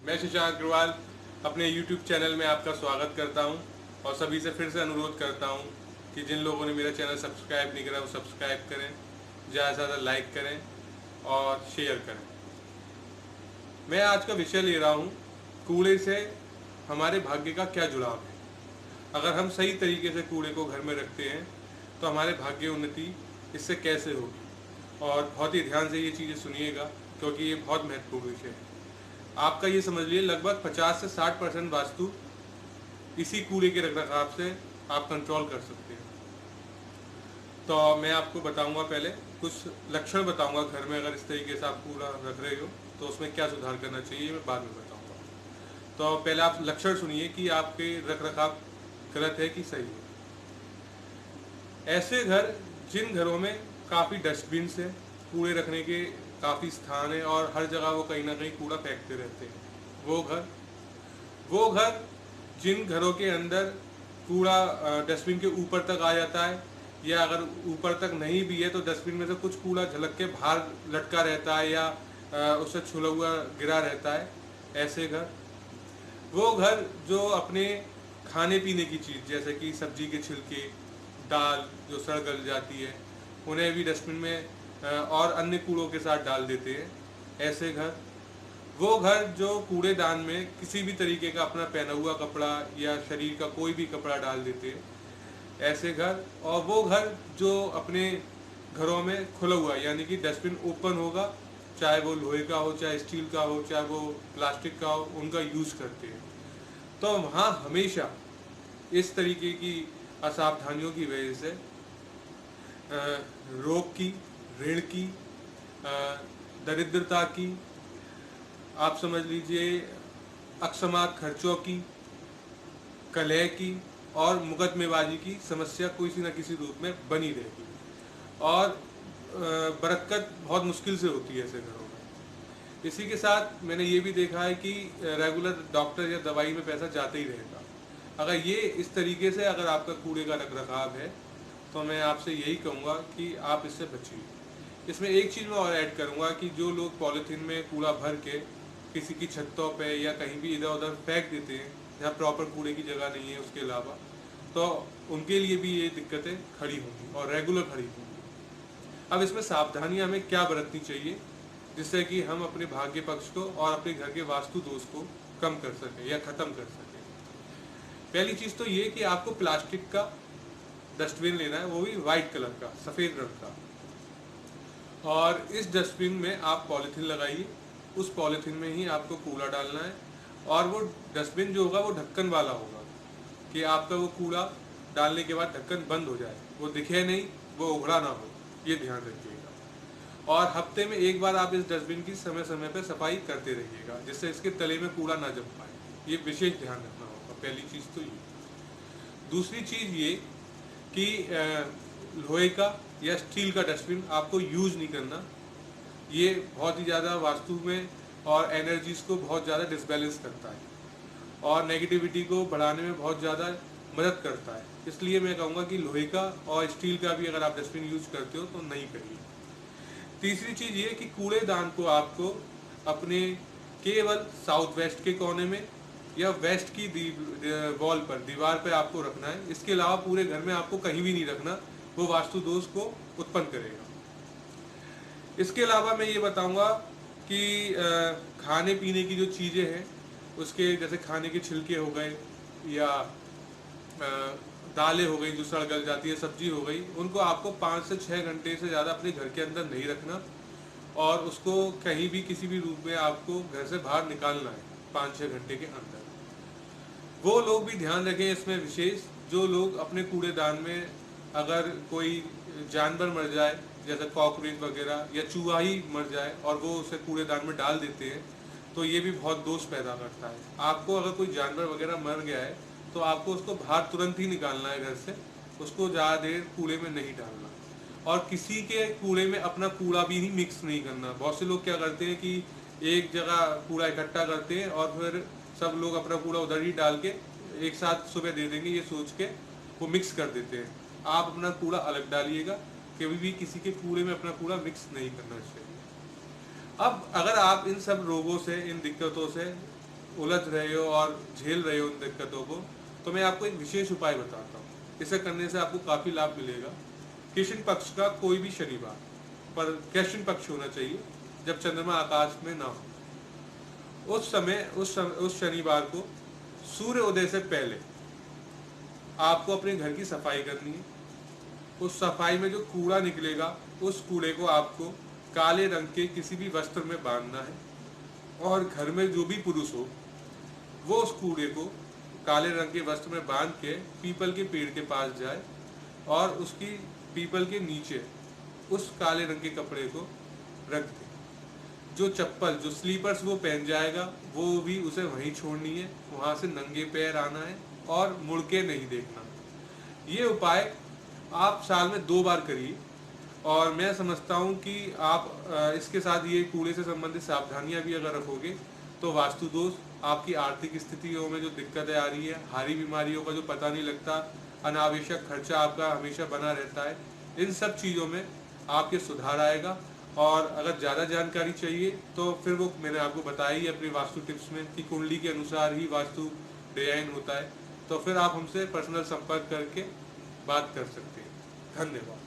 मैं शशांक अग्रवाल अपने YouTube channel में आपका स्वागत करता हूं और सभी से फिर से अनुरोध करता हूं कि जिन लोगों ने मेरा चैनल सब्सक्राइब नहीं करा वो सब्सक्राइब करें, ज़्यादा से ज़्यादा लाइक करें और शेयर करें। मैं आज का विषय ले रहा हूं, कूड़े से हमारे भाग्य का क्या जुड़ाव है। अगर हम सही तरीके से कूड़े को घर में रखते हैं तो हमारे भाग्य उन्नति इससे कैसे होगी। और बहुत ही ध्यान से ये चीज़ें सुनिएगा क्योंकि ये बहुत महत्वपूर्ण विषय है। आपका ये समझ लिए लगभग 50 से 60% वास्तु इसी कूड़े के रखरखाव से आप कंट्रोल कर सकते हैं। तो मैं आपको बताऊंगा, पहले कुछ लक्षण बताऊंगा घर में अगर इस तरीके से आप कूड़ा रख रहे हो तो उसमें क्या सुधार करना चाहिए, मैं बाद में बताऊंगा। तो पहले आप लक्षण सुनिए कि आपके रखरखाव गलत है कि सही है। ऐसे घर जिन घरों में काफ़ी डस्टबिन है, कूड़े रखने के काफ़ी स्थान है और हर जगह वो कहीं ना कहीं कूड़ा फेंकते रहते हैं, वो घर जिन घरों के अंदर कूड़ा डस्टबिन के ऊपर तक आ जाता है, या अगर ऊपर तक नहीं भी है तो डस्टबिन में से कुछ कूड़ा झलक के बाहर लटका रहता है या उससे छुला हुआ गिरा रहता है, ऐसे घर वो घर जो अपने खाने पीने की चीज़ जैसे कि सब्जी के छिलके, दाल जो सड़ गल जाती है, उन्हें भी डस्टबिन में और अन्य कूड़ों के साथ डाल देते हैं, ऐसे घर वो घर जो कूड़ेदान में किसी भी तरीके का अपना पहना हुआ कपड़ा या शरीर का कोई भी कपड़ा डाल देते हैं, ऐसे घर। और वो घर जो अपने घरों में खुला हुआ यानी कि डस्टबिन ओपन होगा, चाहे वो लोहे का हो, चाहे स्टील का हो, चाहे वो प्लास्टिक का हो, उनका यूज़ करते हैं। तो वहाँ हमेशा इस तरीके की असावधानियों की वजह से रोग की, ऋण की, दरिद्रता की, आप समझ लीजिए अकस्मात खर्चों की, कलह की और मुकदमेबाजी की समस्या किसी न किसी रूप में बनी रहेगी और बरकत बहुत मुश्किल से होती है ऐसे घरों में। इसी के साथ मैंने ये भी देखा है कि रेगुलर डॉक्टर या दवाई में पैसा जाते ही रहेगा। अगर ये इस तरीके से अगर आपका कूड़े का रखरखाव है तो मैं आपसे यही कहूँगा कि आप इससे बचिए। इसमें एक चीज़ मैं और ऐड करूँगा कि जो लोग पॉलीथीन में कूड़ा भर के किसी की छतों पे या कहीं भी इधर उधर फेंक देते हैं जहाँ प्रॉपर कूड़े की जगह नहीं है उसके अलावा, तो उनके लिए भी ये दिक्कतें खड़ी होंगी और रेगुलर खड़ी होंगी। अब इसमें सावधानियाँ हमें क्या बरतनी चाहिए जिससे कि हम अपने भाग्य पक्ष को और अपने घर के वास्तु दोष को कम कर सकें या ख़त्म कर सकें। पहली चीज़ तो ये कि आपको प्लास्टिक का डस्टबिन लेना है, वो भी वाइट कलर का, सफ़ेद रंग का। और इस डस्टबिन में आप पॉलीथीन लगाइए, उस पॉलीथीन में ही आपको कूड़ा डालना है। और वो डस्टबिन जो होगा वो ढक्कन वाला होगा कि आपका वो कूड़ा डालने के बाद ढक्कन बंद हो जाए, वो दिखे नहीं, वो उघड़ा ना हो, ये ध्यान रखिएगा। और हफ्ते में एक बार आप इस डस्टबिन की समय समय पर सफाई करते रहिएगा जिससे इसके तले में कूड़ा ना जम पाए, ये विशेष ध्यान रखना होगा। पहली चीज़ तो ये। दूसरी चीज़ ये कि लोहे का या स्टील का डस्टबिन आपको यूज़ नहीं करना, ये बहुत ही ज़्यादा वास्तु में और एनर्जीज को बहुत ज़्यादा डिसबैलेंस करता है और नेगेटिविटी को बढ़ाने में बहुत ज़्यादा मदद करता है। इसलिए मैं कहूँगा कि लोहे का और स्टील का भी अगर आप डस्टबिन यूज करते हो तो नहीं करिए। तीसरी चीज़ ये कि कूड़ेदान को आपको अपने केवल साउथ वेस्ट के कोने में या वेस्ट की वॉल पर, दीवार पर आपको रखना है। इसके अलावा पूरे घर में आपको कहीं भी नहीं रखना, वो वास्तु दोष को उत्पन्न करेगा। इसके अलावा मैं ये बताऊंगा कि खाने पीने की जो चीज़ें हैं उसके, जैसे खाने के छिलके हो गए या दालें हो गई जो सड़ गल जाती है, सब्जी हो गई, उनको आपको 5 से 6 घंटे से ज़्यादा अपने घर के अंदर नहीं रखना और उसको कहीं भी किसी भी रूप में आपको घर से बाहर निकालना है 5-6 घंटे के अंदर। वो लोग भी ध्यान रखें इसमें विशेष, जो लोग अपने कूड़ेदान में अगर कोई जानवर मर जाए जैसे कॉकरोच वगैरह या चूहा ही मर जाए और वो उसे कूड़ेदान में डाल देते हैं तो ये भी बहुत दोष पैदा करता है। आपको अगर कोई जानवर वगैरह मर गया है तो आपको उसको बाहर तुरंत ही निकालना है घर से, उसको ज़्यादा देर कूड़े में नहीं डालना और किसी के कूड़े में अपना कूड़ा भी मिक्स नहीं करना। बहुत से लोग क्या करते हैं कि एक जगह कूड़ा इकट्ठा करते हैं और फिर सब लोग अपना कूड़ा उधर ही डाल के एक साथ सुबह दे देंगे ये सोच के वो मिक्स कर देते हैं। आप अपना कूड़ा अलग डालिएगा, कभी भी किसी के कूड़े में अपना कूड़ा मिक्स नहीं करना चाहिए। अब अगर आप इन सब रोगों से, इन दिक्कतों से उलझ रहे हो और झेल रहे हो उन दिक्कतों को, तो मैं आपको एक विशेष उपाय बताता हूँ। इसे करने से आपको काफ़ी लाभ मिलेगा। कृष्ण पक्ष का कोई भी शनिवार, पर कृष्ण पक्ष होना चाहिए जब चंद्रमा आकाश में ना हो, उस शनिवार को सूर्य उदय से पहले आपको अपने घर की सफाई करनी है। उस सफाई में जो कूड़ा निकलेगा, उस कूड़े को आपको काले रंग के किसी भी वस्त्र में बांधना है, और घर में जो भी पुरुष हो वो उस कूड़े को काले रंग के वस्त्र में बांध के पीपल के पेड़ के पास जाए और उसकी पीपल के नीचे उस काले रंग के कपड़े को रख दे। जो चप्पल, जो स्लीपर्स वो पहन जाएगा, वो भी उसे वहीं छोड़नी है, वहां से नंगे पैर आना है और मुड़ के नहीं देखना। ये उपाय आप साल में 2 बार करिए, और मैं समझता हूँ कि आप इसके साथ ये कूड़े से संबंधित सावधानियां भी अगर रखोगे तो वास्तु दोष, आपकी आर्थिक स्थितियों में जो दिक्कतें आ रही है, हारी बीमारियों का जो पता नहीं लगता, अनावश्यक खर्चा आपका हमेशा बना रहता है, इन सब चीज़ों में आपके सुधार आएगा। और अगर ज़्यादा जानकारी चाहिए तो फिर वो मैंने आपको बताया ही अपनी वास्तु टिप्स में कि कुंडली के अनुसार ही वास्तु डिजाइन होता है, तो फिर आप हमसे पर्सनल संपर्क करके बात कर सकते हैं। धन्यवाद।